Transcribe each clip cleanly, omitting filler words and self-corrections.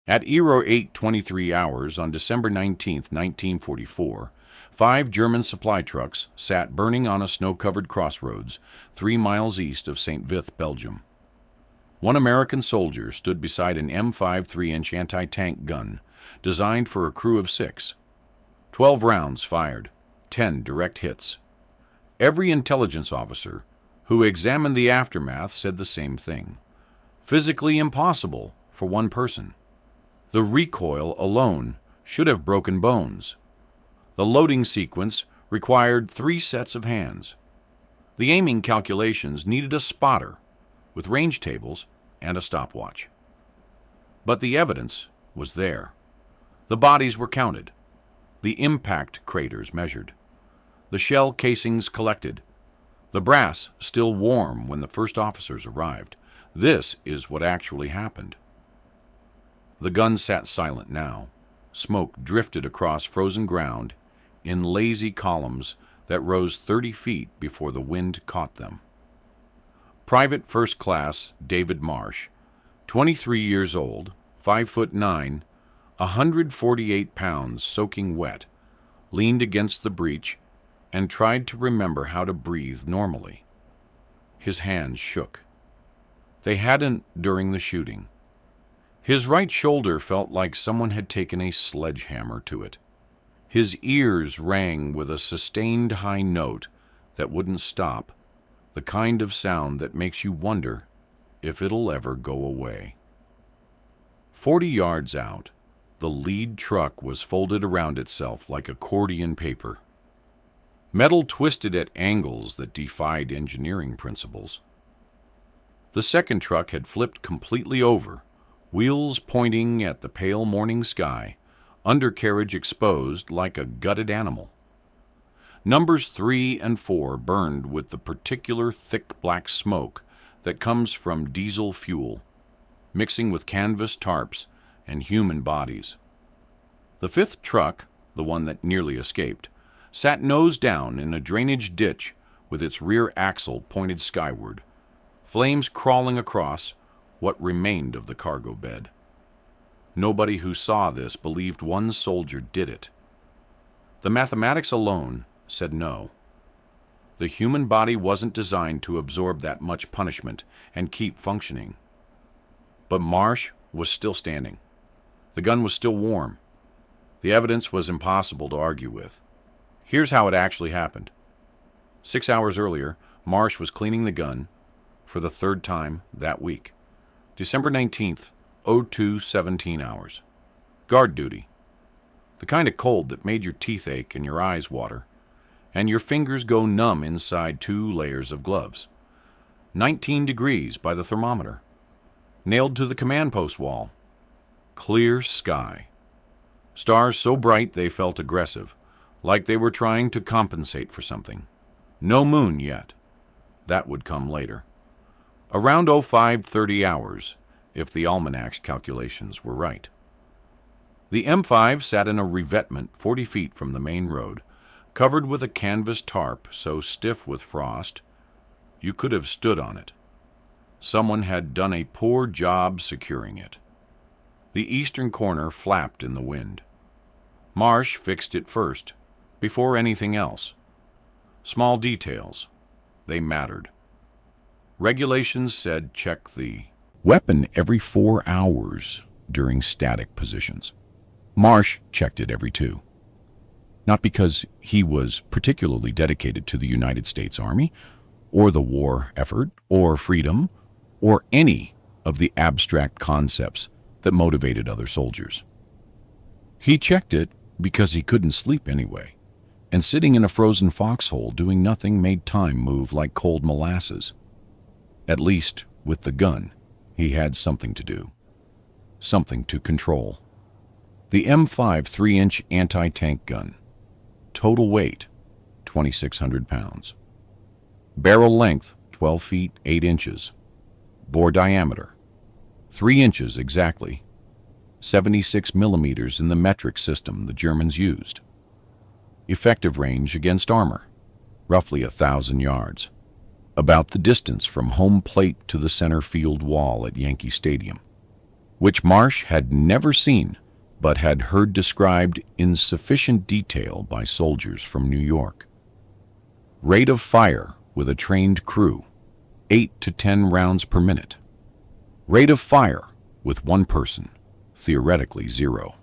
At 08:23 hours on December 19, 1944, 5 German supply trucks sat burning on a snow-covered crossroads 3 miles east of St. Vith, Belgium. One American soldier stood beside an M5 3-inch anti-tank gun designed for a crew of 6. 12 rounds fired, 10 direct hits. Every intelligence officer who examined the aftermath said the same thing. Physically impossible for one person. The recoil alone should have broken bones. The loading sequence required 3 sets of hands. The aiming calculations needed a spotter with range tables and a stopwatch. But the evidence was there. The bodies were counted, the impact craters measured, the shell casings collected, the brass still warm when the first officers arrived. This is what actually happened. The gun sat silent now. Smoke drifted across frozen ground in lazy columns that rose 30 feet before the wind caught them. Private First Class David Marsh, 23 years old, 5'9", 148 pounds soaking wet, leaned against the breech and tried to remember how to breathe normally. His hands shook. They hadn't during the shooting. His right shoulder felt like someone had taken a sledgehammer to it. His ears rang with a sustained high note that wouldn't stop, the kind of sound that makes you wonder if it'll ever go away. 40 yards out, the lead truck was folded around itself like accordion paper. Metal twisted at angles that defied engineering principles. The second truck had flipped completely over, wheels pointing at the pale morning sky, undercarriage exposed like a gutted animal. Numbers 3 and 4 burned with the particular thick black smoke that comes from diesel fuel, mixing with canvas tarps and human bodies. The fifth truck, the one that nearly escaped, sat nose down in a drainage ditch with its rear axle pointed skyward, flames crawling across what remained of the cargo bed. Nobody who saw this believed one soldier did it. The mathematics alone said no. The human body wasn't designed to absorb that much punishment and keep functioning. But Marsh was still standing. The gun was still warm. The evidence was impossible to argue with. Here's how it actually happened. 6 hours earlier, Marsh was cleaning the gun for the 3rd time that week. December 19th, 02:17 hours. Guard duty. The kind of cold that made your teeth ache and your eyes water, and your fingers go numb inside 2 layers of gloves. 19 degrees by the thermometer. Nailed to the command post wall. Clear sky. Stars so bright they felt aggressive, like they were trying to compensate for something. No moon yet. That would come later. Around 05:30 hours, if the almanac's calculations were right. The M5 sat in a revetment 40 feet from the main road, covered with a canvas tarp so stiff with frost you could have stood on it. Someone had done a poor job securing it. The eastern corner flapped in the wind. Marsh fixed it first, before anything else. Small details. They mattered. Regulations said check the weapon every 4 hours during static positions. Marsh checked it every 2. Not because he was particularly dedicated to the United States Army, or the war effort, or freedom, or any of the abstract concepts that motivated other soldiers. He checked it because he couldn't sleep anyway, and sitting in a frozen foxhole doing nothing made time move like cold molasses. At least, with the gun, he had something to do, something to control. The M5 3-inch anti-tank gun. Total weight, 2,600 pounds. Barrel length, 12 feet 8 inches. Bore diameter, 3 inches exactly. 76 millimeters in the metric system the Germans used. Effective range against armor, roughly 1,000 yards. About the distance from home plate to the center field wall at Yankee Stadium. which Marsh had never seen but had heard described in sufficient detail by soldiers from New York. Rate of fire with a trained crew, 8 to 10 rounds per minute. Rate of fire with one person, theoretically 0.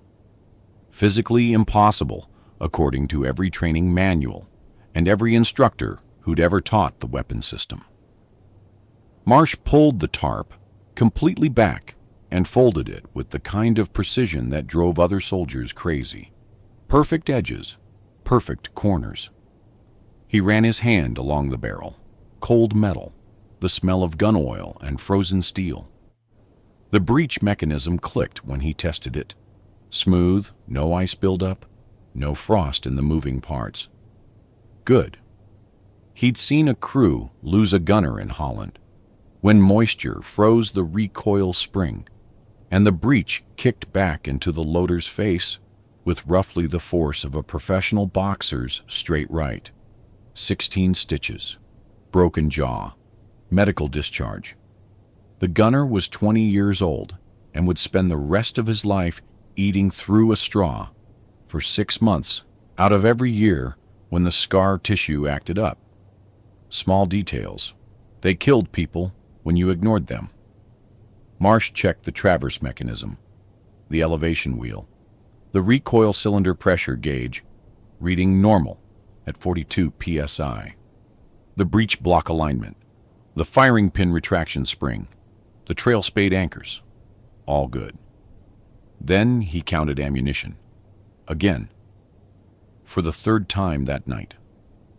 Physically impossible, according to every training manual and every instructor who'd ever taught the weapon system. Marsh pulled the tarp completely back and folded it with the kind of precision that drove other soldiers crazy. Perfect edges, perfect corners. He ran his hand along the barrel. Cold metal, the smell of gun oil and frozen steel. The breech mechanism clicked when he tested it. Smooth, no ice buildup, no frost in the moving parts. Good. He'd seen a crew lose a gunner in Holland when moisture froze the recoil spring, and the breech kicked back into the loader's face with roughly the force of a professional boxer's straight right. 16 stitches, broken jaw, medical discharge. The gunner was 20 years old and would spend the rest of his life eating through a straw for 6 months out of every year when the scar tissue acted up. Small details. They killed people when you ignored them. Marsh checked the traverse mechanism, the elevation wheel, the recoil cylinder pressure gauge, reading normal at 42 psi. The breech block alignment, the firing pin retraction spring, the trail spade anchors, all good. Then he counted ammunition. Again. For the third time that night.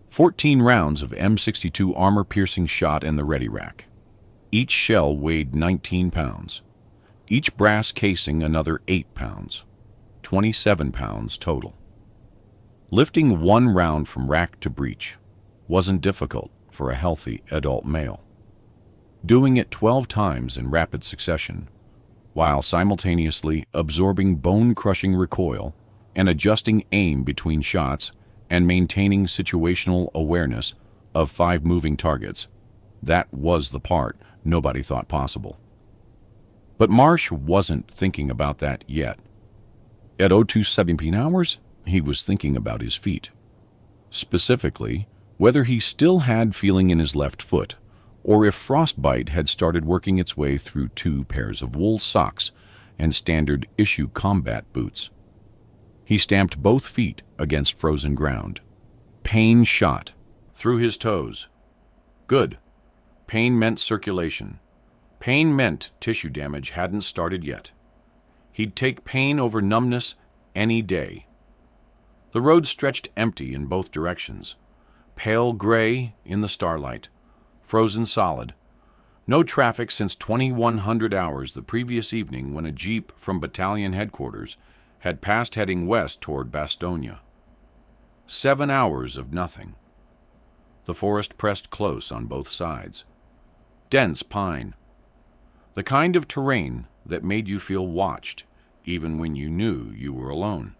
14 rounds of M62 armor-piercing shot in the ready rack. Each shell weighed 19 pounds. Each brass casing another 8 pounds. 27 pounds total. Lifting one round from rack to breech wasn't difficult for a healthy adult male. Doing it 12 times in rapid succession, while simultaneously absorbing bone-crushing recoil and adjusting aim between shots and maintaining situational awareness of 5 moving targets, that was the part nobody thought possible. But Marsh wasn't thinking about that yet. At 02:17 hours, he was thinking about his feet. Specifically, whether he still had feeling in his left foot, or if frostbite had started working its way through 2 pairs of wool socks and standard issue combat boots. He stamped both feet against frozen ground. Pain shot through his toes. Good. Pain meant circulation. Pain meant tissue damage hadn't started yet. He'd take pain over numbness any day. The road stretched empty in both directions. Pale gray in the starlight. Frozen solid. No traffic since 2100 hours the previous evening when a jeep from battalion headquarters had passed heading west toward Bastogne. 7 hours of nothing. The forest pressed close on both sides. Dense pine. The kind of terrain that made you feel watched, even when you knew you were alone.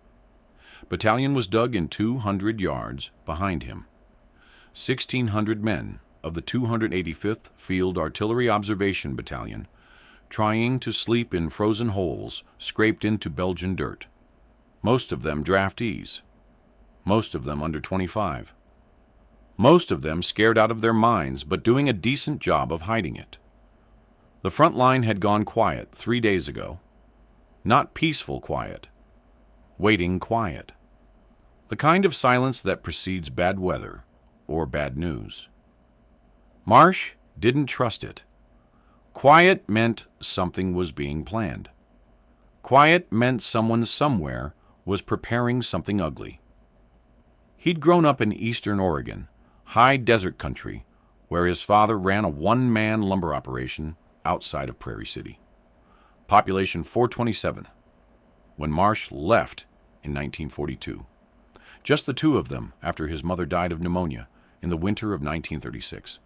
Battalion was dug in 200 yards behind him. 1,600 men of the 285th Field Artillery Observation Battalion, trying to sleep in frozen holes scraped into Belgian dirt. Most of them draftees. Most of them under 25. Most of them scared out of their minds, but doing a decent job of hiding it. The front line had gone quiet 3 days ago. Not peaceful quiet. Waiting quiet. The kind of silence that precedes bad weather or bad news. Marsh didn't trust it. Quiet meant something was being planned. Quiet meant someone somewhere was preparing something ugly. He'd grown up in eastern Oregon, high desert country, where his father ran a one-man lumber operation outside of Prairie City. Population 427, when Marsh left in 1942. Just the two of them after his mother died of pneumonia in the winter of 1936.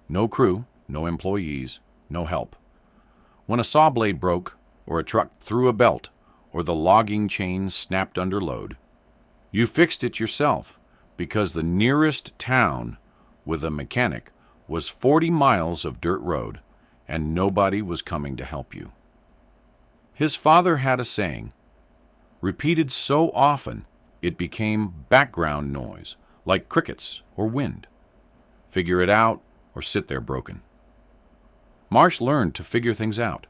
No crew, no employees, no help. When a saw blade broke, or a truck threw a belt, or the logging chain snapped under load, you fixed it yourself, because the nearest town with a mechanic was 40 miles of dirt road, and nobody was coming to help you. His father had a saying, repeated so often it became background noise, like crickets or wind. Figure it out or sit there broken. Marsh learned to figure things out.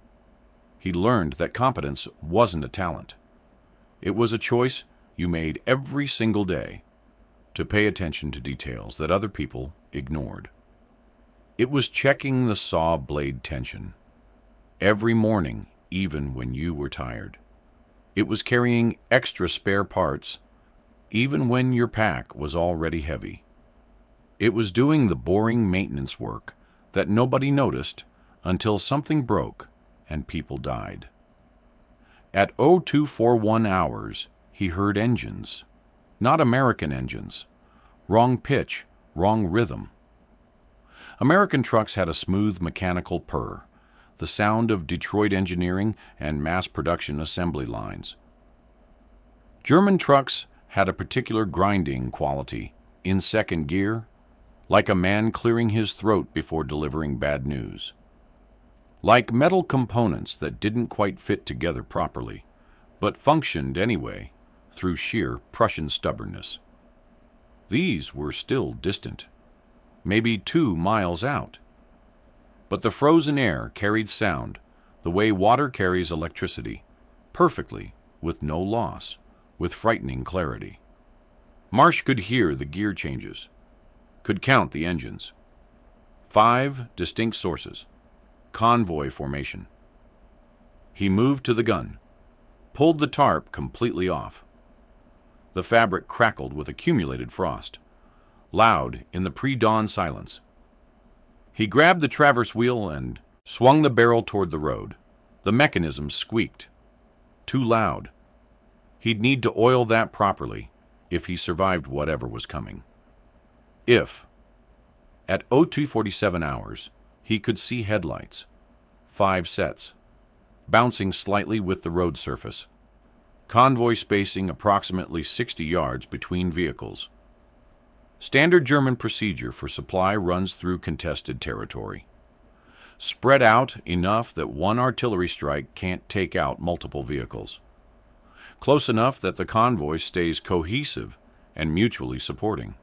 He learned that competence wasn't a talent. It was a choice you made every single day to pay attention to details that other people ignored. It was checking the saw blade tension every morning, even when you were tired. It was carrying extra spare parts, even when your pack was already heavy. It was doing the boring maintenance work that nobody noticed until something broke and people died. At 0241 hours, he heard engines, not American engines. Wrong pitch, wrong rhythm. American trucks had a smooth mechanical purr, the sound of Detroit engineering and mass production assembly lines. German trucks had a particular grinding quality, in second gear, like a man clearing his throat before delivering bad news. Like metal components that didn't quite fit together properly, but functioned anyway through sheer Prussian stubbornness. These were still distant, maybe 2 miles out. But the frozen air carried sound the way water carries electricity, perfectly, with no loss, with frightening clarity. Marsh could hear the gear changes, could count the engines. 5 distinct sources, convoy formation. He moved to the gun, pulled the tarp completely off. The fabric crackled with accumulated frost, loud in the pre-dawn silence. He grabbed the traverse wheel and swung the barrel toward the road. The mechanism squeaked. Too loud. He'd need to oil that properly if he survived whatever was coming. At 0247 hours, he could see headlights, 5 sets, bouncing slightly with the road surface. Convoy spacing approximately 60 yards between vehicles. Standard German procedure for supply runs through contested territory. Spread out enough that one artillery strike can't take out multiple vehicles. Close enough that the convoy stays cohesive and mutually supporting.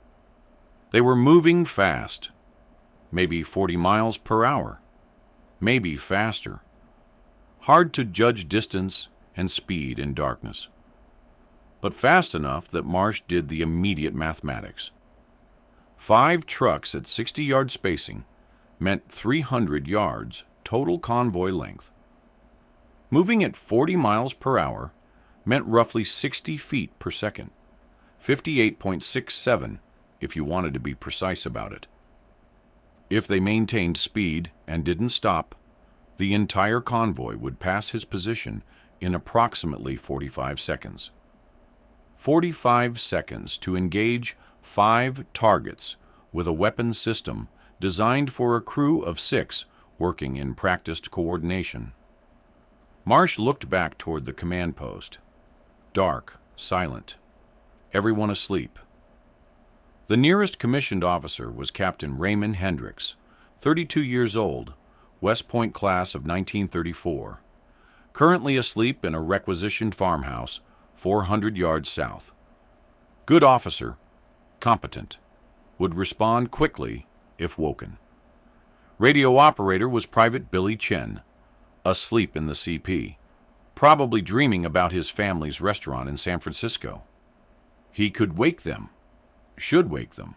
They were moving fast, maybe 40 miles per hour, maybe faster. Hard to judge distance and speed in darkness, but fast enough that Marsh did the immediate mathematics. 5 trucks at 60-yard spacing meant 300 yards total convoy length. Moving at 40 miles per hour meant roughly 60 feet per second, 58.67 if you wanted to be precise about it. If they maintained speed and didn't stop, the entire convoy would pass his position in approximately 45 seconds. 45 seconds to engage 5 targets with a weapon system designed for a crew of 6 working in practiced coordination. Marsh looked back toward the command post. Dark, silent, everyone asleep. The nearest commissioned officer was Captain Raymond Hendricks, 32 years old, West Point class of 1934, currently asleep in a requisitioned farmhouse 400 yards south. Good officer, competent, would respond quickly if woken. Radio operator was Private Billy Chen, asleep in the CP, probably dreaming about his family's restaurant in San Francisco. He could wake them, should wake them.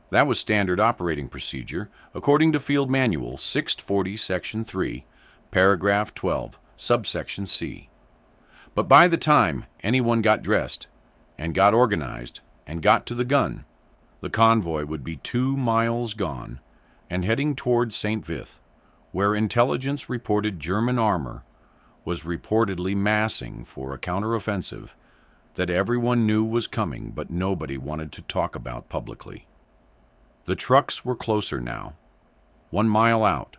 That was standard operating procedure according to Field Manual 640 Section 3, Paragraph 12, Subsection C. But by the time anyone got dressed and got organized and got to the gun, the convoy would be 2 miles gone and heading toward St. Vith, where intelligence reported German armor was reportedly massing for a counteroffensive that everyone knew was coming but nobody wanted to talk about publicly. The trucks were closer now, 1 mile out.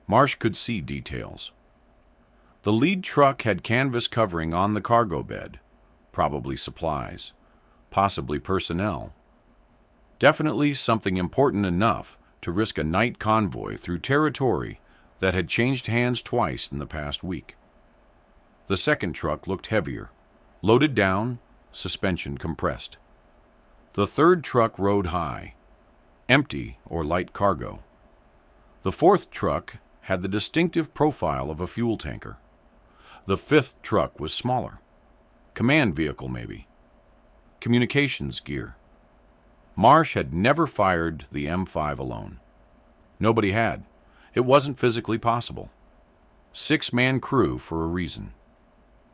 Marsh could see details. The lead truck had canvas covering on the cargo bed, probably supplies, possibly personnel. Definitely something important enough to risk a night convoy through territory that had changed hands twice in the past week. The second truck looked heavier, loaded down, suspension compressed. The third truck rode high, empty or light cargo. The fourth truck had the distinctive profile of a fuel tanker. The fifth truck was smaller. Command vehicle, maybe. Communications gear. Marsh had never fired the M5 alone. Nobody had. It wasn't physically possible. 6-man crew for a reason.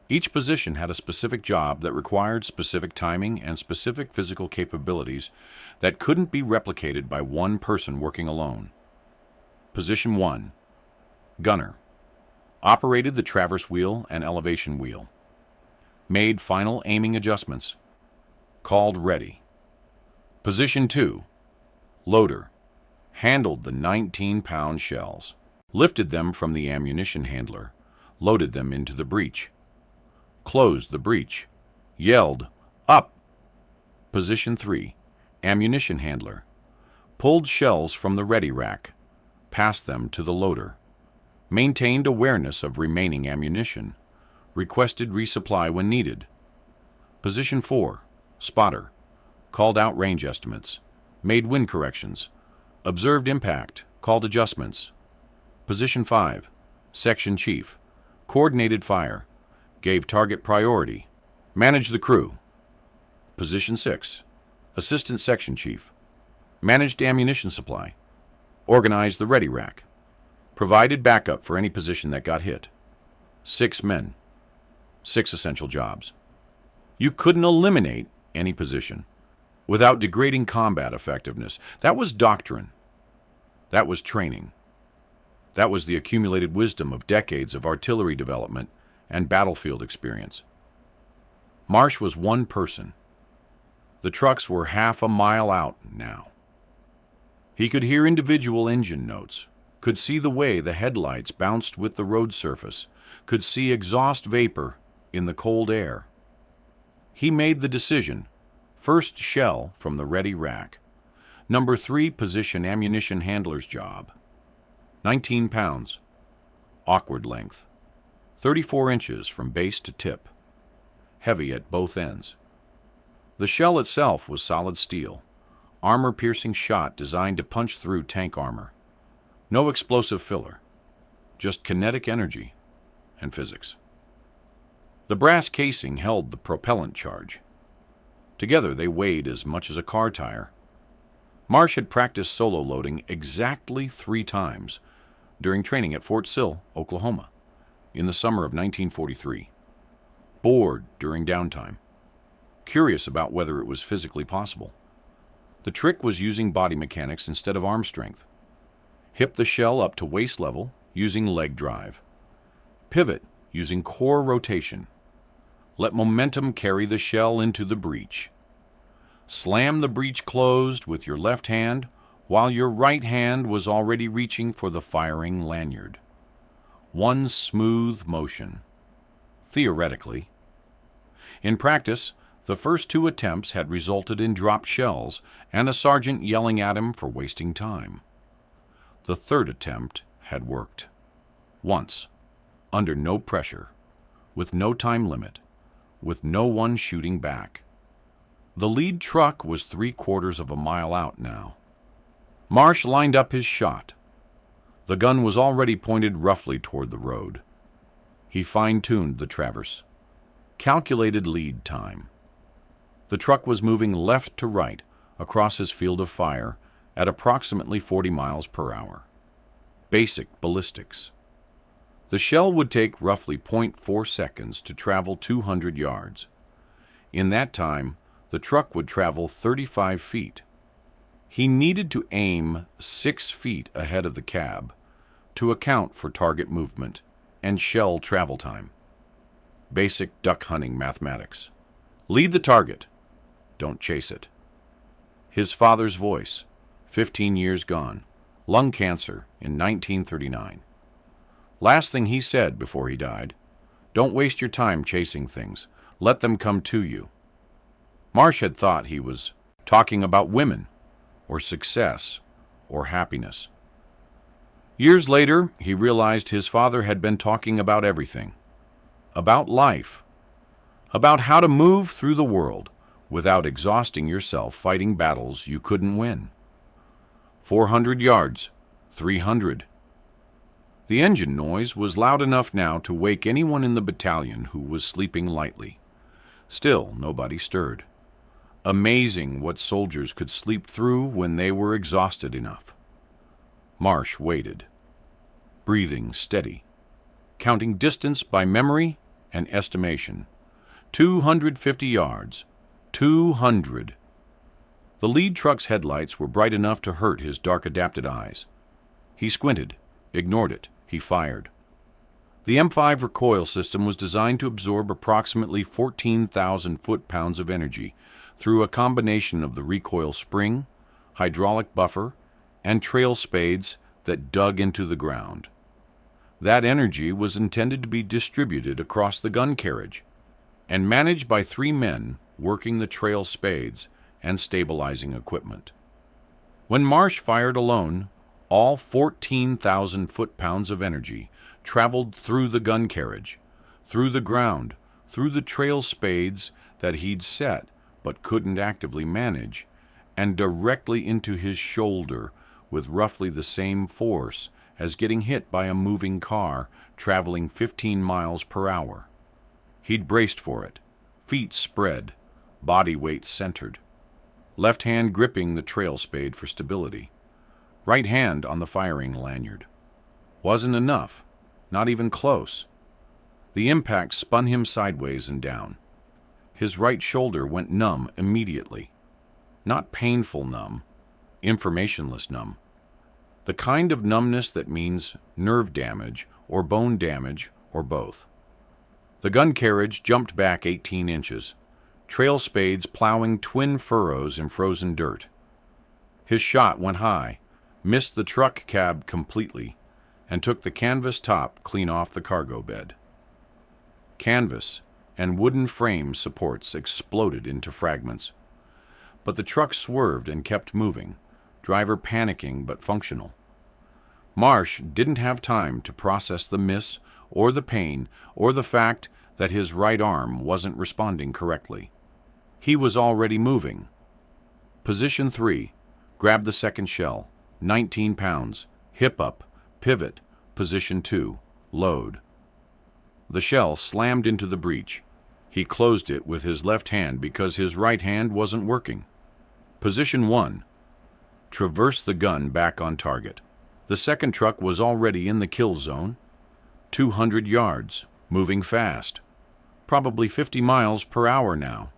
Each position had a specific job that required specific timing and specific physical capabilities that couldn't be replicated by one person working alone. Position 1. Gunner. Operated the traverse wheel and elevation wheel. Made final aiming adjustments. Called ready. Position 2. Loader. Handled the 19-pound shells. Lifted them from the ammunition handler. Loaded them into the breech. Closed the breech. Yelled, "Up!" Position 3. Ammunition handler. Pulled shells from the ready rack. Passed them to the loader. Maintained awareness of remaining ammunition. Requested resupply when needed. Position 4. Spotter. Called out range estimates. Made wind corrections. Observed impact. Called adjustments. Position 5. Section Chief. Coordinated fire. Gave target priority. Managed the crew. Position 6. Assistant Section Chief. Managed ammunition supply. Organized the ready rack. Provided backup for any position that got hit. 6 men. 6 essential jobs. You couldn't eliminate any position without degrading combat effectiveness. That was doctrine. That was training. That was the accumulated wisdom of decades of artillery development and battlefield experience. Marsh was one person. The trucks were half a mile out now. He could hear individual engine notes, could see the way the headlights bounced with the road surface, could see exhaust vapor in the cold air. He made the decision, first shell from the ready rack. Number 3 position ammunition handler's job. 19 pounds. Awkward length. 34 inches from base to tip. Heavy at both ends. The shell itself was solid steel, armor-piercing shot designed to punch through tank armor. No explosive filler, just kinetic energy and physics. The brass casing held the propellant charge. Together they weighed as much as a car tire. Marsh had practiced solo loading exactly 3 times during training at Fort Sill, Oklahoma, in the summer of 1943. Bored during downtime. Curious about whether it was physically possible. The trick was using body mechanics instead of arm strength. Hip the shell up to waist level using leg drive. Pivot using core rotation. Let momentum carry the shell into the breech. Slam the breech closed with your left hand while your right hand was already reaching for the firing lanyard. One smooth motion. Theoretically. In practice, the first 2 attempts had resulted in dropped shells and a sergeant yelling at him for wasting time. The third attempt had worked. Once, under no pressure, with no time limit, with no one shooting back. The lead truck was 3/4 of a mile out now. Marsh lined up his shot. The gun was already pointed roughly toward the road. He fine-tuned the traverse. Calculated lead time. The truck was moving left to right across his field of fire at approximately 40 miles per hour. Basic ballistics. The shell would take roughly 0.4 seconds to travel 200 yards. In that time, the truck would travel 35 feet. He needed to aim 6 feet ahead of the cab to account for target movement and shell travel time. Basic duck hunting mathematics. Lead the target. Don't chase it. His father's voice, 15 years gone, lung cancer in 1939. Last thing he said before he died, don't waste your time chasing things. Let them come to you. Marsh had thought he was talking about women, or success, or happiness. Years later, he realized his father had been talking about everything. about life, about how to move through the world without exhausting yourself fighting battles you couldn't win. 400 yards, 300. The engine noise was loud enough now to wake anyone in the battalion who was sleeping lightly. Still, nobody stirred. Amazing what soldiers could sleep through when they were exhausted enough. Marsh waited, breathing steady, counting distance by memory and estimation. 250 yards. 200. The lead truck's headlights were bright enough to hurt his dark-adapted eyes. He squinted, ignored it. He fired. The M5 recoil system was designed to absorb approximately 14,000 foot-pounds of energy through a combination of the recoil spring, hydraulic buffer, and trail spades that dug into the ground. That energy was intended to be distributed across the gun carriage and managed by 3 men working the trail spades and stabilizing equipment. When Marsh fired alone, all 14,000 foot-pounds of energy traveled through the gun carriage, through the ground, through the trail spades that he'd set but couldn't actively manage, and directly into his shoulder with roughly the same force as getting hit by a moving car traveling 15 miles per hour. He'd braced for it, feet spread, body weight centered, left hand gripping the trail spade for stability, right hand on the firing lanyard. Wasn't enough, not even close. The impact spun him sideways and down. His right shoulder went numb immediately. Not painful numb, informationless numb. The kind of numbness that means nerve damage or bone damage or both. The gun carriage jumped back 18 inches, trail spades plowing twin furrows in frozen dirt. His shot went high, missed the truck cab completely, and took the canvas top clean off the cargo bed. Canvas and wooden frame supports exploded into fragments. But the truck swerved and kept moving, driver panicking but functional. Marsh didn't have time to process the miss or the pain or the fact that his right arm wasn't responding correctly. He was already moving. Position 3. Grab the second shell. 19 pounds. Hip up. Pivot. Position 2. Load. The shell slammed into the breech. He closed it with his left hand because his right hand wasn't working. Position 1. Traverse the gun back on target. The second truck was already in the kill zone. 200 yards. Moving fast. Probably 50 miles per hour now.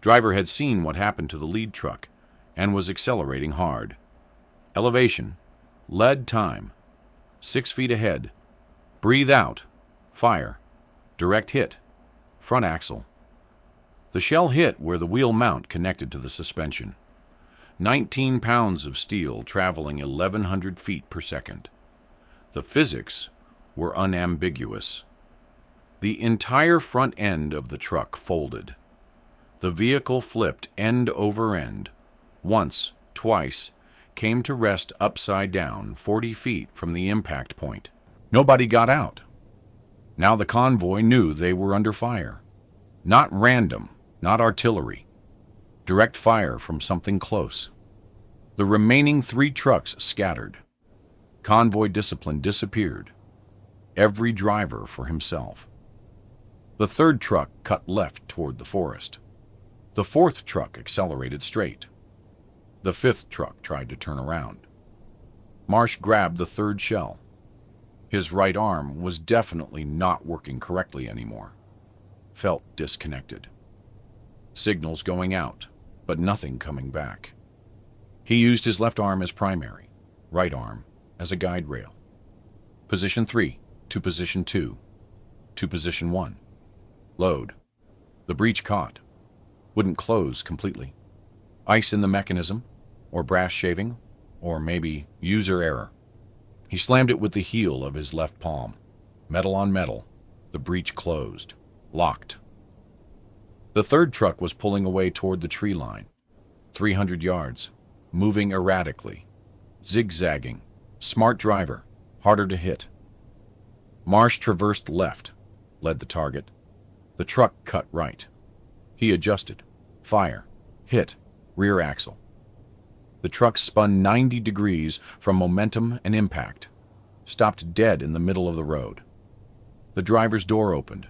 Driver had seen what happened to the lead truck and was accelerating hard. Elevation. Lead time. 6 feet ahead. Breathe out. Fire. Direct hit. Front axle. The shell hit where the wheel mount connected to the suspension. 19 pounds of steel traveling 1,100 feet per second. The physics were unambiguous. The entire front end of the truck folded. The vehicle flipped end over end. Once, twice, came to rest upside down 40 feet from the impact point. Nobody got out. Now the convoy knew they were under fire. Not random, not artillery. Direct fire from something close. The remaining 3 trucks scattered. Convoy discipline disappeared. Every driver for himself. The third truck cut left toward the forest. The fourth truck accelerated straight. The fifth truck tried to turn around. Marsh grabbed the third shell. His right arm was definitely not working correctly anymore. Felt disconnected. Signals going out, but nothing coming back. He used his left arm as primary, right arm as a guide rail. Position 3 to position 2 to position 1. Load. The breech caught. Wouldn't close completely. Ice in the mechanism, or brass shaving, or maybe user error. He slammed it with the heel of his left palm. Metal on metal. The breech closed. Locked. The third truck was pulling away toward the tree line. 300 yards. Moving erratically. Zigzagging. Smart driver. Harder to hit. Marsh traversed left. led the target. The truck cut right. He adjusted. Fire. Hit. Rear axle. The truck spun 90 degrees from momentum and impact. Stopped dead in the middle of the road. The driver's door opened.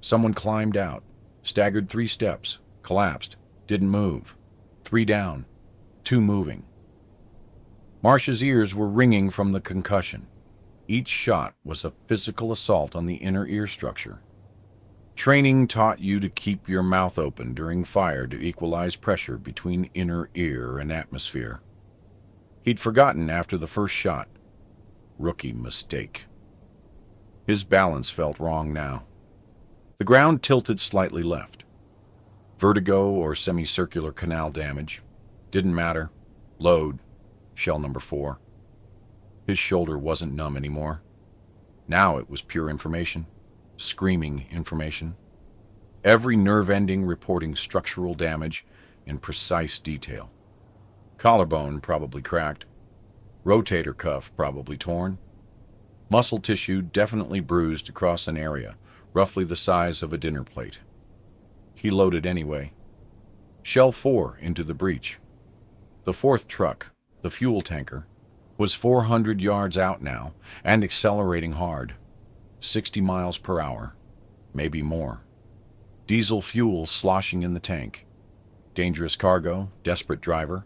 Someone climbed out. Staggered 3 steps. Collapsed. Didn't move. 3 down. 2 moving. Marsh's ears were ringing from the concussion. Each shot was a physical assault on the inner ear structure. Training taught you to keep your mouth open during fire to equalize pressure between inner ear and atmosphere. He'd forgotten after the first shot. Rookie mistake. His balance felt wrong now. The ground tilted slightly left. Vertigo or semicircular canal damage. Didn't matter. Load. Shell number 4. His shoulder wasn't numb anymore. Now it was pure information. Screaming information. Every nerve ending reporting structural damage in precise detail. Collarbone probably cracked. Rotator cuff probably torn. Muscle tissue definitely bruised across an area roughly the size of a dinner plate. He loaded anyway. Shell 4 into the breach. The 4th truck, the fuel tanker, was 400 yards out now and accelerating hard. 60 miles per hour, maybe more. Diesel fuel sloshing in the tank. Dangerous cargo, desperate driver.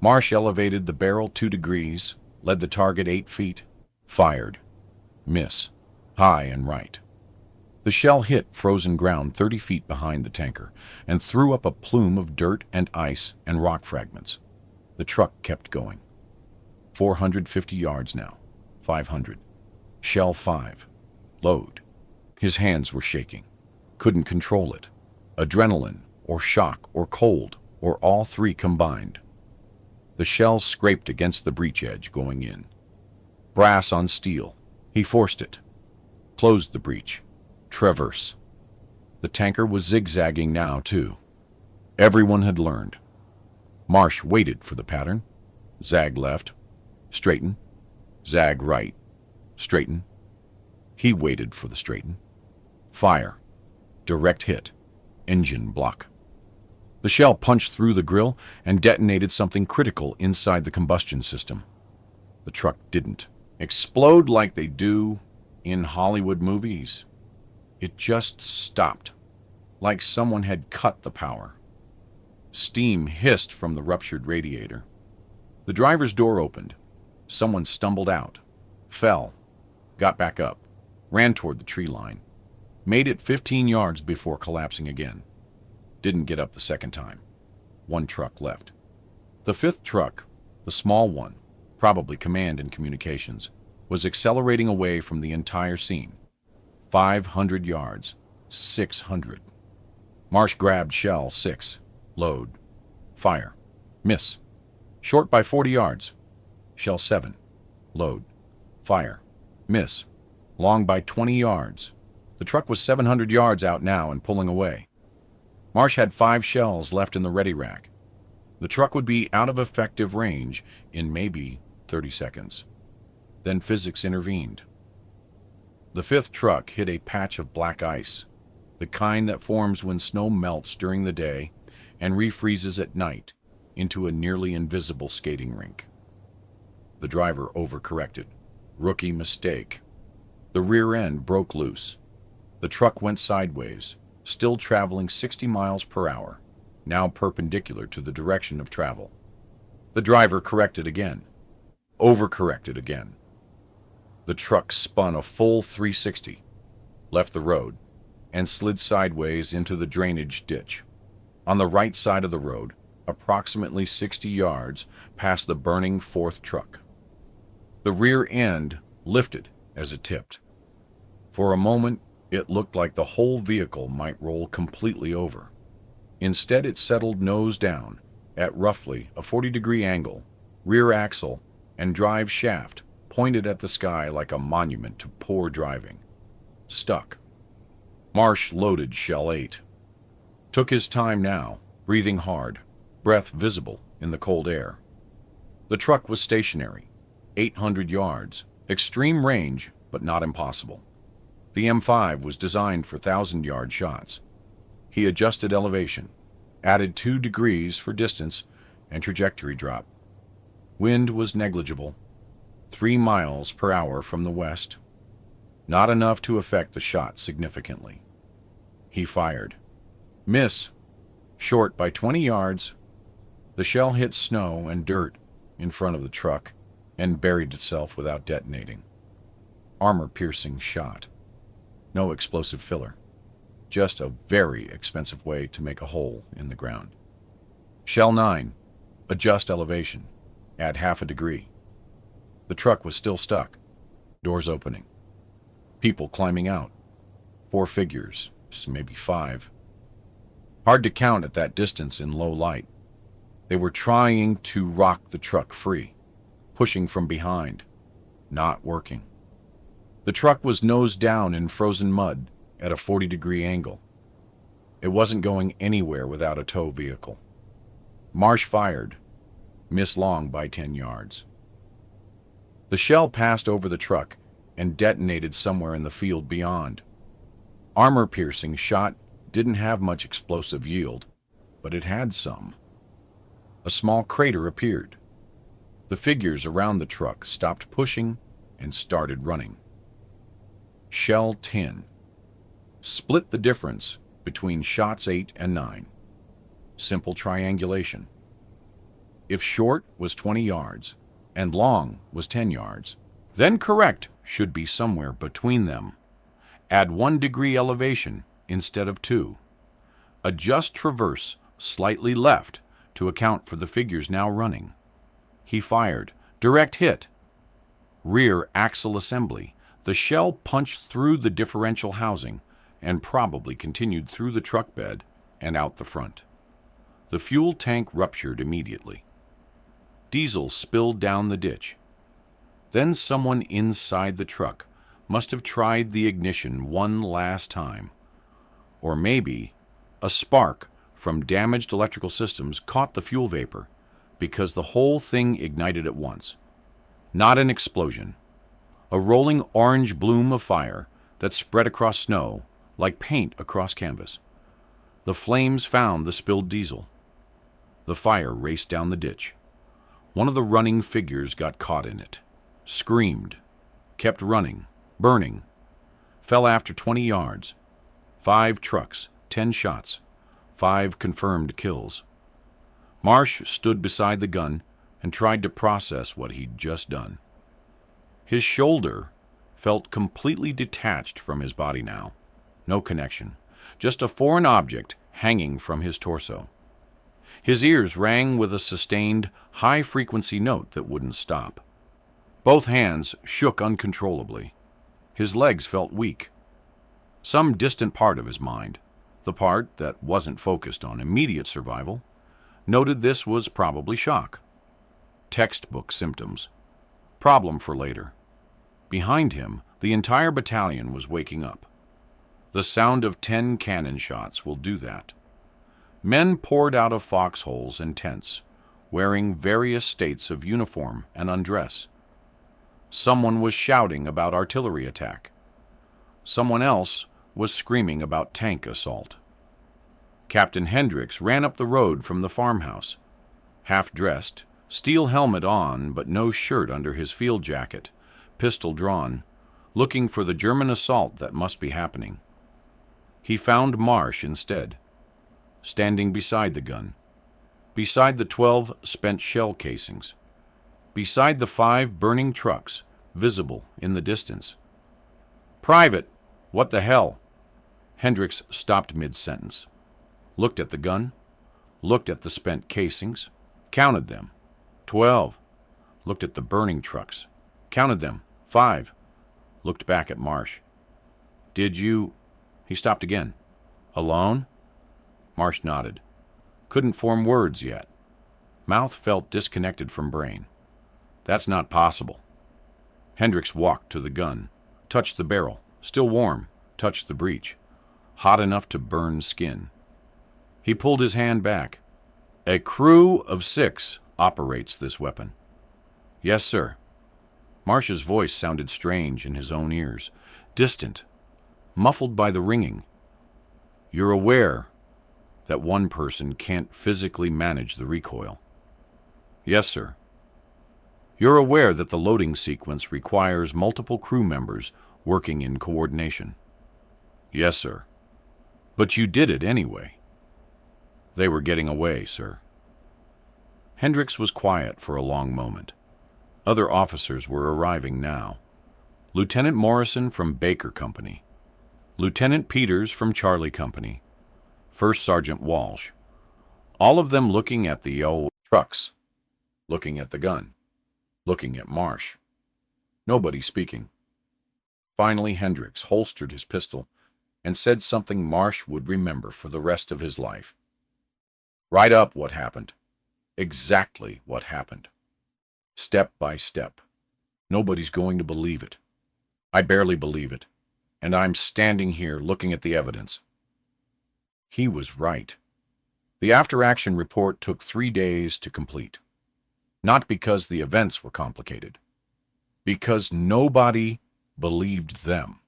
Marsh elevated the barrel 2 degrees, led the target 8 feet, fired. Miss. High and right. The shell hit frozen ground 30 feet behind the tanker and threw up a plume of dirt and ice and rock fragments. The truck kept going. 450 yards now. 500. Shell 5. Load. His hands were shaking. Couldn't control it. Adrenaline, or shock, or cold, or all 3 combined. The shell scraped against the breech edge going in. Brass on steel. He forced it. Closed the breech. Traverse. The tanker was zigzagging now, too. Everyone had learned. Marsh waited for the pattern. Zag left. Straighten. Zag right. Straighten. He waited for the straighten. Fire. Direct hit. Engine block. The shell punched through the grill and detonated something critical inside the combustion system. The truck didn't explode like they do in Hollywood movies. It just stopped, like someone had cut the power. Steam hissed from the ruptured radiator. The driver's door opened. Someone stumbled out, fell, got back up, ran toward the tree line, made it 15 yards before collapsing again. Didn't get up the second time. 1 truck left. The 5th truck, the small one, probably command and communications, was accelerating away from the entire scene. 500 yards. 600. Marsh grabbed shell 6. Load. Fire. Miss. Short by 40 yards. Shell 7. Load. Fire. Miss. Long by 20 yards. The truck was 700 yards out now and pulling away. Marsh had 5 shells left in the ready rack. The truck would be out of effective range in maybe 30 seconds. Then physics intervened. The 5th truck hit a patch of black ice, the kind that forms when snow melts during the day and refreezes at night into a nearly invisible skating rink. The driver overcorrected. Rookie mistake. The rear end broke loose. The truck went sideways, still traveling 60 miles per hour, now perpendicular to the direction of travel. The driver corrected again. Overcorrected again. The truck spun a full 360, left the road, and slid sideways into the drainage ditch. On the right side of the road, approximately 60 yards past the burning 4th truck. The rear end lifted as it tipped. For a moment, it looked like the whole vehicle might roll completely over. Instead, it settled nose down at roughly a 40-degree angle, rear axle and drive shaft pointed at the sky like a monument to poor driving. Stuck. Marsh loaded shell 8. Took his time now, breathing hard, breath visible in the cold air. The truck was stationary, 800 yards, extreme range, but not impossible. The M5 was designed for 1,000-yard shots. He adjusted elevation, added 2 degrees for distance and trajectory drop. Wind was negligible, 3 miles per hour from the west, not enough to affect the shot significantly. He fired. Miss. Short by 20 yards. The shell hit snow and dirt in front of the truck and buried itself without detonating. Armor-piercing shot. No explosive filler. Just a very expensive way to make a hole in the ground. Shell 9. Adjust elevation. Add half a degree. The truck was still stuck. Doors opening. People climbing out. 4 figures, maybe 5. Hard to count at that distance in low light. They were trying to rock the truck free, pushing from behind. Not working. The truck was nose down in frozen mud at a 40-degree angle. It wasn't going anywhere without a tow vehicle. Marsh fired. Missed long by 10 yards. The shell passed over the truck and detonated somewhere in the field beyond. Armor-piercing shot didn't have much explosive yield, but it had some. A small crater appeared. The figures around the truck stopped pushing and started running. Shell 10. Split the difference between shots 8 and 9. Simple triangulation. If short was 20 yards and long was 10 yards, then correct should be somewhere between them. Add 1 degree elevation instead of 2. Adjust traverse slightly left to account for the figures now running. He fired. Direct hit. Rear axle assembly. The shell punched through the differential housing and probably continued through the truck bed and out the front. The fuel tank ruptured immediately. Diesel spilled down the ditch. Then someone inside the truck must have tried the ignition one last time. Or maybe a spark from damaged electrical systems caught the fuel vapor because the whole thing ignited at once. Not an explosion. A rolling orange bloom of fire that spread across snow like paint across canvas. The flames found the spilled diesel. The fire raced down the ditch. One of the running figures got caught in it, screamed, kept running, burning, fell after 20 yards. 5 trucks, 10 shots, 5 confirmed kills. Marsh stood beside the gun and tried to process what he'd just done. His shoulder felt completely detached from his body now. No connection, just a foreign object hanging from his torso. His ears rang with a sustained, high-frequency note that wouldn't stop. Both hands shook uncontrollably. His legs felt weak. Some distant part of his mind, the part that wasn't focused on immediate survival, noted this was probably shock. Textbook symptoms. Problem for later. Behind him, the entire battalion was waking up. The sound of 10 cannon shots will do that. Men poured out of foxholes and tents, wearing various states of uniform and undress. Someone was shouting about artillery attack. Someone else was screaming about tank assault. Captain Hendricks ran up the road from the farmhouse, half-dressed, steel helmet on but no shirt under his field jacket, pistol drawn, looking for the German assault that must be happening. He found Marsh instead, standing beside the gun, beside the 12 spent shell casings, beside the 5 burning trucks visible in the distance. "Private, what the hell?" Hendricks stopped mid-sentence, looked at the gun, looked at the spent casings, counted them. 12. Looked at the burning trucks, counted them. 5. Looked back at Marsh. "Did you—" He stopped again. "Alone?" Marsh nodded. Couldn't form words yet. Mouth felt disconnected from brain. "That's not possible." Hendricks walked to the gun, touched the barrel, still warm, touched the breech, hot enough to burn skin. He pulled his hand back. "A crew of 6 operates this weapon." "Yes, sir." Marsh's voice sounded strange in his own ears, distant, muffled by the ringing. "You're aware that one person can't physically manage the recoil?" "Yes, sir." "You're aware that the loading sequence requires multiple crew members working in coordination?" "Yes, sir." "But you did it anyway." "They were getting away, sir." Hendricks was quiet for a long moment. Other officers were arriving now. Lieutenant Morrison from Baker Company, Lieutenant Peters from Charlie Company, First Sergeant Walsh, all of them looking at the old trucks, looking at the gun, looking at Marsh. Nobody speaking. Finally, Hendricks holstered his pistol and said something Marsh would remember for the rest of his life. "Write up what happened. Exactly what happened. Step by step. Nobody's going to believe it. I barely believe it. And I'm standing here looking at the evidence." He was right. The after-action report took 3 days to complete. Not because the events were complicated. Because nobody believed them.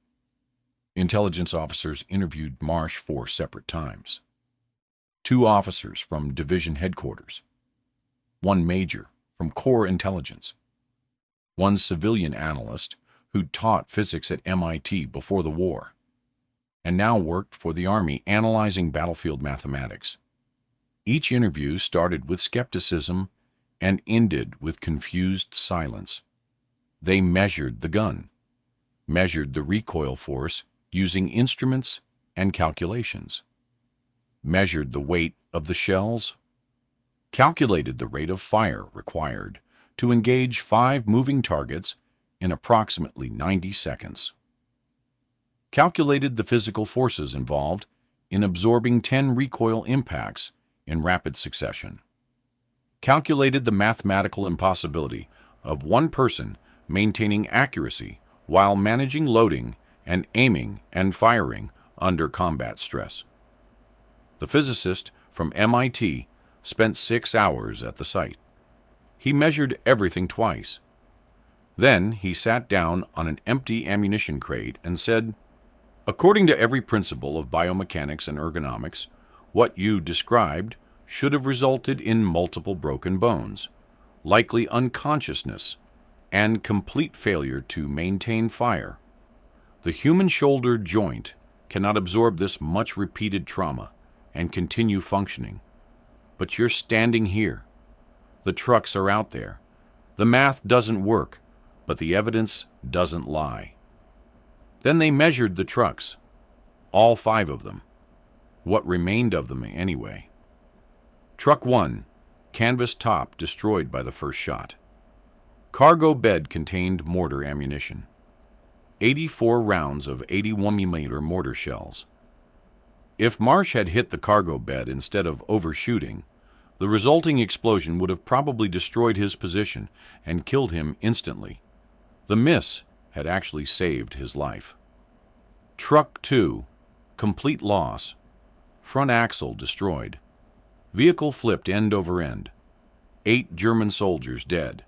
Intelligence officers interviewed Marsh 4 separate times. 2 officers from Division Headquarters. 1 major from Corps Intelligence. 1 civilian analyst who'd taught physics at MIT before the war, and now worked for the Army analyzing battlefield mathematics. Each interview started with skepticism and ended with confused silence. They measured the gun, measured the recoil force using instruments and calculations, measured the weight of the shells, calculated the rate of fire required to engage 5 moving targets in approximately 90 seconds, calculated the physical forces involved in absorbing 10 recoil impacts in rapid succession, calculated the mathematical impossibility of one person maintaining accuracy while managing loading and aiming and firing under combat stress. The physicist from MIT spent 6 hours at the site. He measured everything twice. Then he sat down on an empty ammunition crate and said, "According to every principle of biomechanics and ergonomics, what you described should have resulted in multiple broken bones, likely unconsciousness, and complete failure to maintain fire. The human shoulder joint cannot absorb this much repeated trauma and continue functioning. But you're standing here. The trucks are out there. The math doesn't work, but the evidence doesn't lie." Then they measured the trucks, all 5 of them. What remained of them anyway. Truck 1, canvas top destroyed by the first shot. Cargo bed contained mortar ammunition. 84 rounds of 81mm mortar shells. If Marsh had hit the cargo bed instead of overshooting, the resulting explosion would have probably destroyed his position and killed him instantly. The miss had actually saved his life. Truck 2, complete loss. Front axle destroyed. Vehicle flipped end over end. 8 German soldiers dead.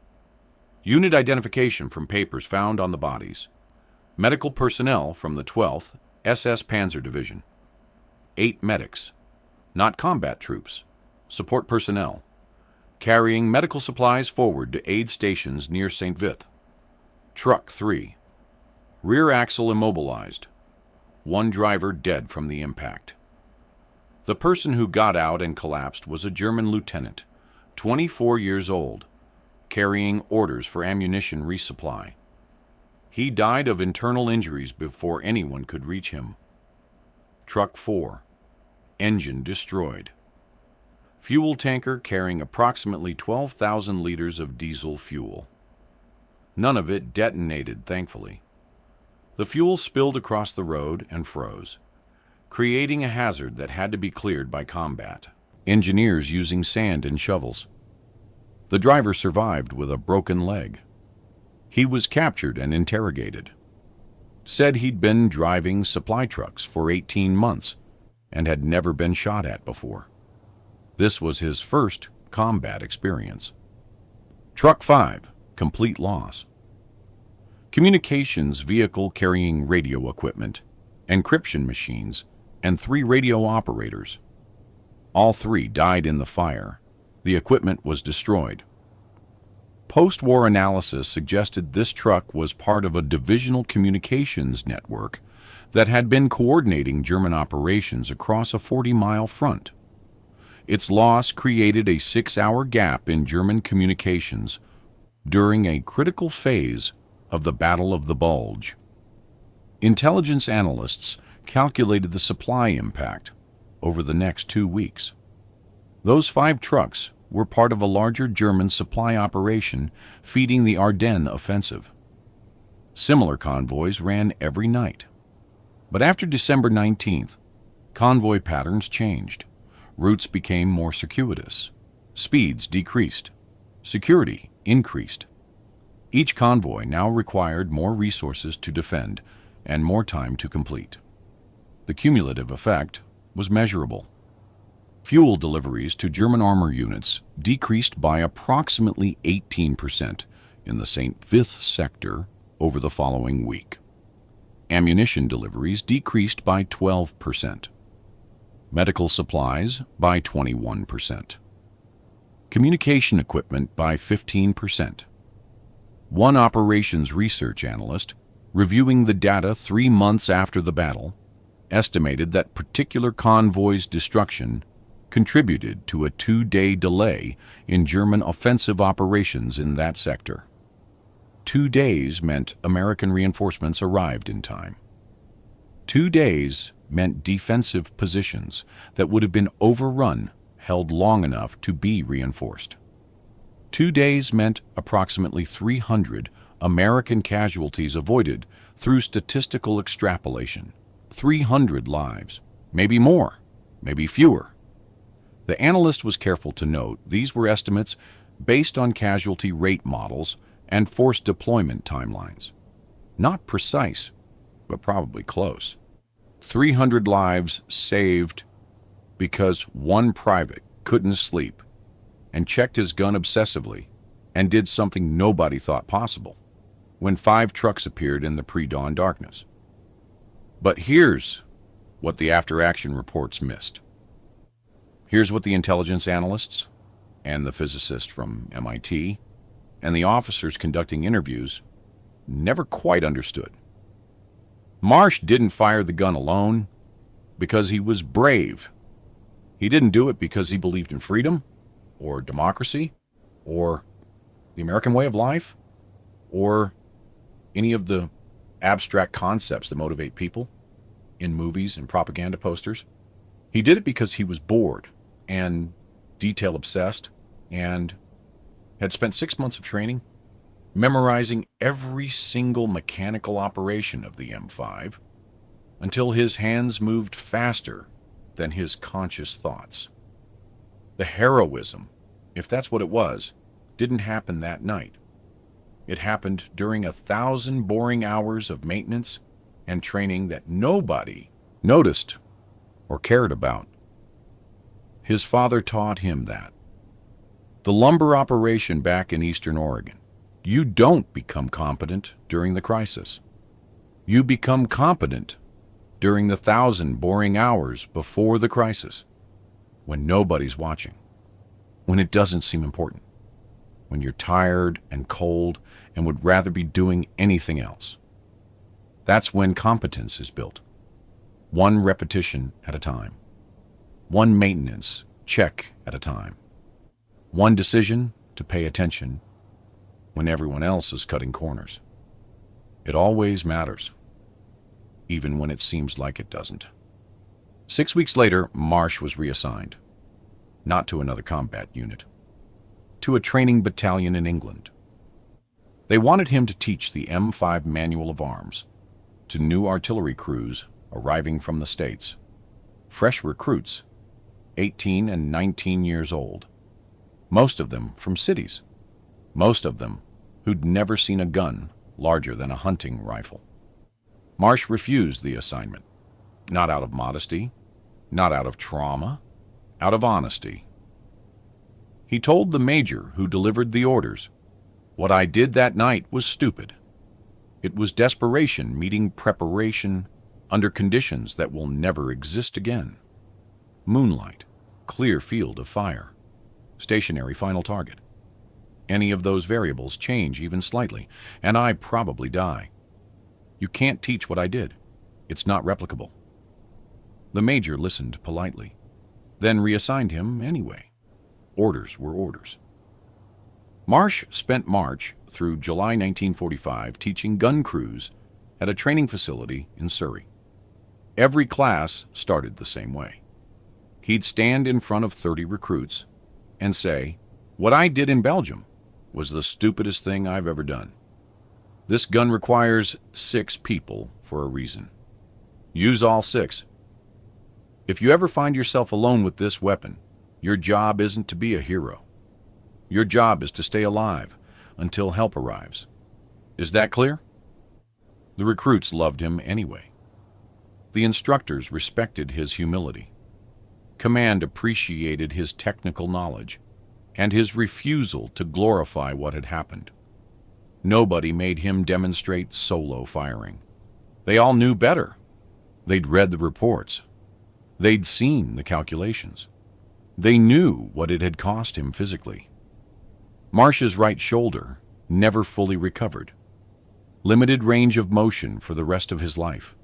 Unit identification from papers found on the bodies. Medical personnel from the 12th SS Panzer Division. 8 medics, not combat troops, support personnel, carrying medical supplies forward to aid stations near St. Vith. Truck 3, rear axle immobilized. 1 driver dead from the impact. The person who got out and collapsed was a German lieutenant, 24 years old, carrying orders for ammunition resupply. He died of internal injuries before anyone could reach him. Truck 4, engine destroyed. Fuel tanker carrying approximately 12,000 liters of diesel fuel. None of it detonated, thankfully. The fuel spilled across the road and froze, creating a hazard that had to be cleared by combat. Engineers using sand and shovels. The driver survived with a broken leg. He was captured and interrogated. Said he'd been driving supply trucks for 18 months and had never been shot at before. This was his first combat experience. Truck 5, complete loss. Communications vehicle carrying radio equipment. encryption machines, and 3 radio operators. All 3 died in the fire. The equipment was destroyed. Post-war analysis suggested this truck was part of a divisional communications network that had been coordinating German operations across a 40-mile front. Its loss created a 6-hour gap in German communications during a critical phase of the Battle of the Bulge. Intelligence analysts calculated the supply impact over the next 2 weeks. Those 5 trucks were part of a larger German supply operation feeding the Ardennes offensive. Similar convoys ran every night. But after December 19th, convoy patterns changed. Routes became more circuitous. Speeds decreased. Security increased. Each convoy now required more resources to defend and more time to complete. The cumulative effect was measurable. Fuel deliveries to German armor units decreased by approximately 18% in the St. Vith sector over the following week. Ammunition deliveries decreased by 12%. Medical supplies by 21%. Communication equipment by 15%. One operations research analyst, reviewing the data 3 months after the battle, estimated that particular convoy's destruction contributed to a 2-day delay in German offensive operations in that sector. 2 days meant American reinforcements arrived in time. 2 days meant defensive positions that would have been overrun held long enough to be reinforced. 2 days meant approximately 300 American casualties avoided through statistical extrapolation. 300 lives, maybe more, maybe fewer. The analyst was careful to note these were estimates based on casualty rate models and force deployment timelines. Not precise, but probably close. 300 lives saved because one private couldn't sleep and checked his gun obsessively and did something nobody thought possible when 5 trucks appeared in the pre-dawn darkness. But here's what the after-action reports missed. Here's what the intelligence analysts and the physicist from MIT and the officers conducting interviews never quite understood. Marsh didn't fire the gun alone because he was brave. He didn't do it because he believed in freedom or democracy or the American way of life or any of the abstract concepts that motivate people in movies and propaganda posters. He did it because he was bored and detail obsessed and had spent 6 months of training memorizing every single mechanical operation of the M5 until his hands moved faster than his conscious thoughts. The heroism, if that's what it was, didn't happen that night. It happened during 1,000 boring hours of maintenance and training that nobody noticed or cared about. His father taught him that. The lumber operation back in Eastern Oregon. You don't become competent during the crisis. You become competent during the 1,000 boring hours before the crisis, when nobody's watching, when it doesn't seem important, when you're tired and cold and would rather be doing anything else. That's when competence is built, one repetition at a time, one maintenance check at a time, one decision to pay attention when everyone else is cutting corners. It always matters, even when it seems like it doesn't. 6 weeks later, Marsh was reassigned, not to another combat unit, to a training battalion in England. They wanted him to teach the M5 manual of arms to new artillery crews arriving from the States, fresh recruits, 18 and 19 years old, most of them from cities, most of them who'd never seen a gun larger than a hunting rifle. Marsh refused the assignment, not out of modesty, not out of trauma, out of honesty. He told the major who delivered the orders, "What I did that night was stupid. It was desperation meeting preparation under conditions that will never exist again. Moonlight, clear field of fire, stationary final target. Any of those variables change even slightly, and I probably die. You can't teach what I did. It's not replicable. The major listened politely, then reassigned him anyway. Orders were orders. Marsh spent March through July 1945 teaching gun crews at a training facility in Surrey. Every class started the same way. He'd stand in front of 30 recruits and say, "What I did in Belgium was the stupidest thing I've ever done. This gun requires 6 people for a reason. Use all 6. If you ever find yourself alone with this weapon, your job isn't to be a hero. Your job is to stay alive until help arrives. Is that clear?" The recruits loved him anyway. The instructors respected his humility. Command appreciated his technical knowledge and his refusal to glorify what had happened. Nobody made him demonstrate solo firing. They all knew better. They'd read the reports. They'd seen the calculations. They knew what it had cost him physically. Marsh's right shoulder never fully recovered. Limited range of motion for the rest of his life.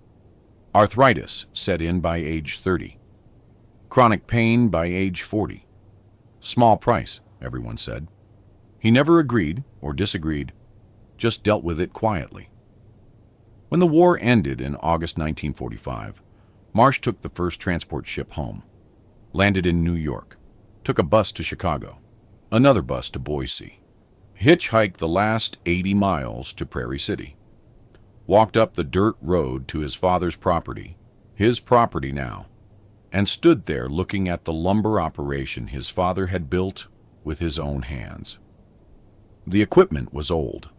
Arthritis set in by age 30. Chronic pain by age 40. Small price, everyone said. He never agreed or disagreed, just dealt with it quietly. When the war ended in August 1945, Marsh took the first transport ship home, landed in New York, took a bus to Chicago, another bus to Boise, hitchhiked the last 80 miles to Prairie City, walked up the dirt road to his father's property, his property now, and stood there looking at the lumber operation his father had built with his own hands. The equipment was old.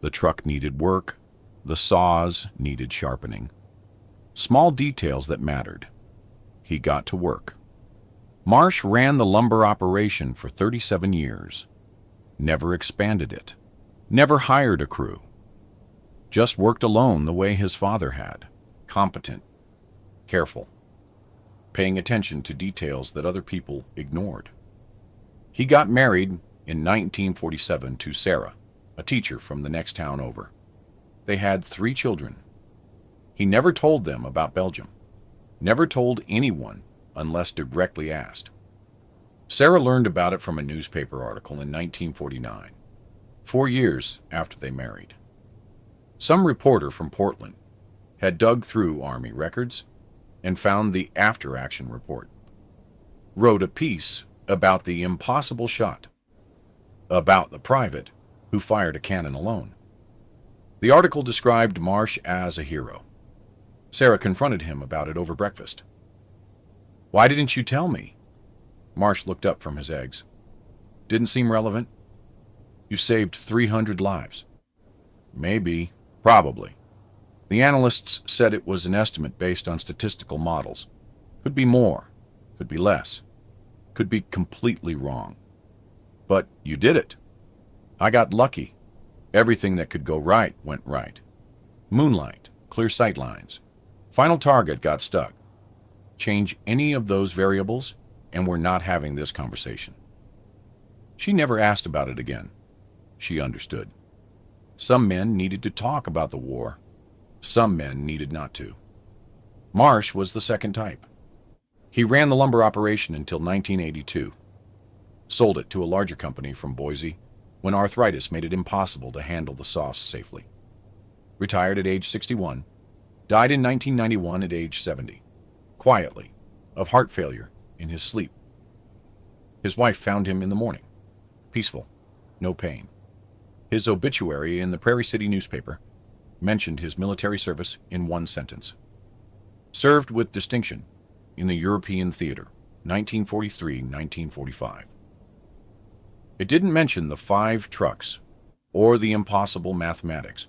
The truck needed work. The saws needed sharpening. Small details that mattered. He got to work. Marsh ran the lumber operation for 37 years. Never expanded it. Never hired a crew. Just worked alone the way his father had. Competent. Careful. Paying attention to details that other people ignored. He got married in 1947 to Sarah, a teacher from the next town over. They had 3 children. He never told them about Belgium. Never told anyone unless directly asked. Sarah learned about it from a newspaper article in 1949, 4 years after they married. Some reporter from Portland had dug through Army records and found the after-action report. Wrote a piece about the impossible shot, about the private who fired a cannon alone. The article described Marsh as a hero. Sarah confronted him about it over breakfast. "Why didn't you tell me?" Marsh looked up from his eggs. "Didn't seem relevant? You saved 300 lives." "Maybe. Probably. The analysts said it was an estimate based on statistical models. Could be more. Could be less. Could be completely wrong. But you did it. I got lucky. Everything that could go right went right. Moonlight, clear sight lines. Final target got stuck. Change any of those variables, and we're not having this conversation." She never asked about it again. She understood. Some men needed to talk about the war. Some men needed not to. Marsh was the second type. He ran the lumber operation until 1982. Sold it to a larger company from Boise when arthritis made it impossible to handle the sauce safely. Retired at age 61. Died in 1991 at age 70. Quietly, of heart failure, in his sleep. His wife found him in the morning. Peaceful. No pain. His obituary in the Prairie City newspaper mentioned his military service in one sentence. Served with distinction in the European theater, 1943-1945. It didn't mention the 5 trucks, or the impossible mathematics,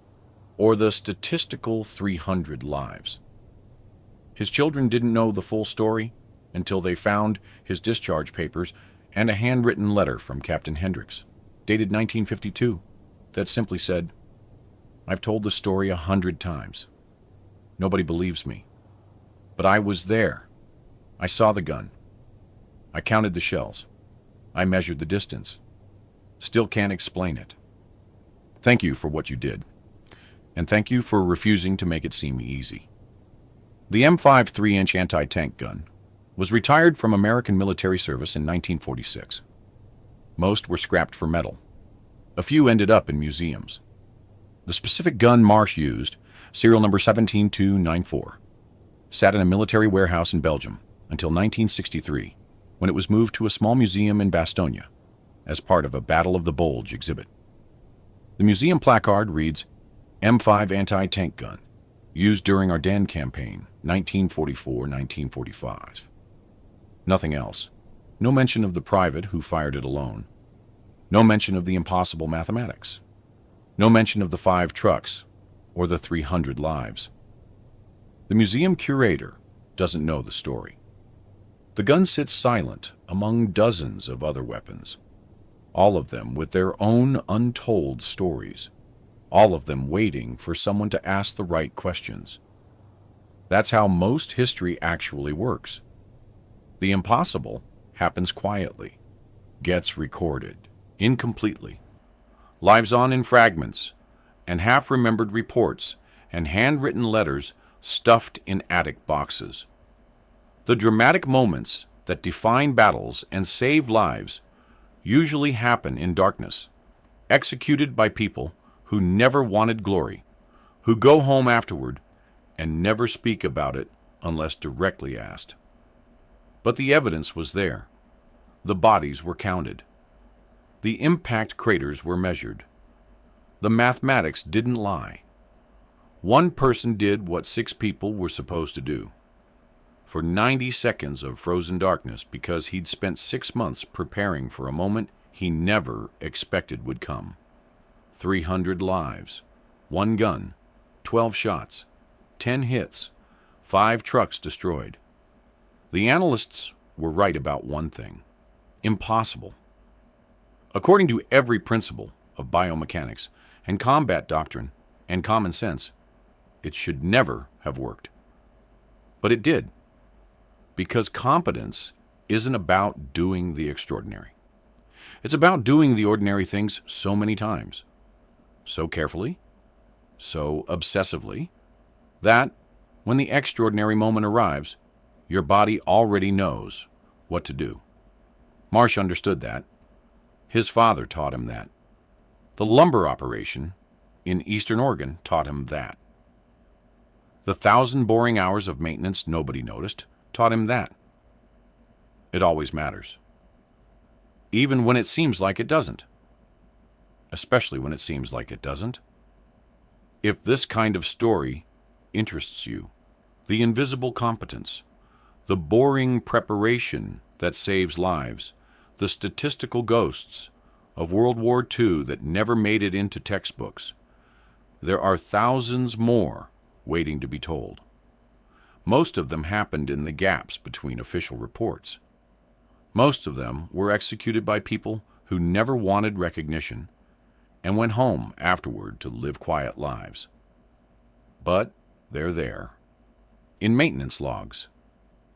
or the statistical 300 lives. His children didn't know the full story until they found his discharge papers and a handwritten letter from Captain Hendricks, dated 1952, that simply said, "I've told the story 100 times. Nobody believes me. But I was there. I saw the gun. I counted the shells. I measured the distance. Still can't explain it. Thank you for what you did. And thank you for refusing to make it seem easy. The M5 3-inch anti-tank gun was retired from American military service in 1946. Most were scrapped for metal. A few ended up in museums. The specific gun Marsh used, serial number 17294, sat in a military warehouse in Belgium until 1963, when it was moved to a small museum in Bastogne as part of a Battle of the Bulge exhibit. The museum placard reads, M5 anti-tank gun, used during Ardennes campaign, 1944-1945. Nothing else. No mention of the private who fired it alone. No mention of the impossible mathematics. No mention of the 5 trucks or the 300 lives. The museum curator doesn't know the story. The gun sits silent among dozens of other weapons, all of them with their own untold stories, all of them waiting for someone to ask the right questions. That's how most history actually works. The impossible happens quietly, gets recorded, incompletely, lives on in fragments, and half-remembered reports and handwritten letters stuffed in attic boxes. The dramatic moments that define battles and save lives usually happen in darkness, executed by people who never wanted glory, who go home afterward and never speak about it unless directly asked. But the evidence was there. The bodies were counted. The impact craters were measured. The mathematics didn't lie. One person did what 6 people were supposed to do. For 90 seconds of frozen darkness, because he'd spent 6 months preparing for a moment he never expected would come. 300 lives, 1 gun, 12 shots, 10 hits, 5 trucks destroyed. The analysts were right about one thing: impossible. According to every principle of biomechanics and combat doctrine and common sense, it should never have worked. But it did, because competence isn't about doing the extraordinary. It's about doing the ordinary things so many times, so carefully, so obsessively, that when the extraordinary moment arrives, your body already knows what to do. Marsh understood that. His father taught him that. The lumber operation in Eastern Oregon taught him that. The 1,000 boring hours of maintenance nobody noticed taught him that. It always matters, even when it seems like it doesn't. Especially when it seems like it doesn't. If this kind of story interests you, the invisible competence, the boring preparation that saves lives, the statistical ghosts of World War II that never made it into textbooks, there are thousands more waiting to be told. Most of them happened in the gaps between official reports. Most of them were executed by people who never wanted recognition and went home afterward to live quiet lives. But they're there, in maintenance logs,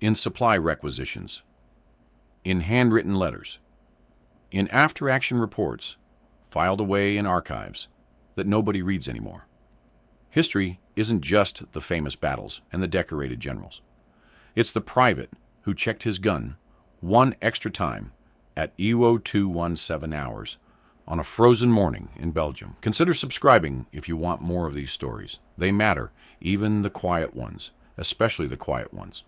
in supply requisitions, in handwritten letters, in after-action reports filed away in archives that nobody reads anymore. History isn't just the famous battles and the decorated generals. It's the private who checked his gun 1 extra time at EWO 217 hours on a frozen morning in Belgium. Consider subscribing if you want more of these stories. They matter, even the quiet ones, especially the quiet ones.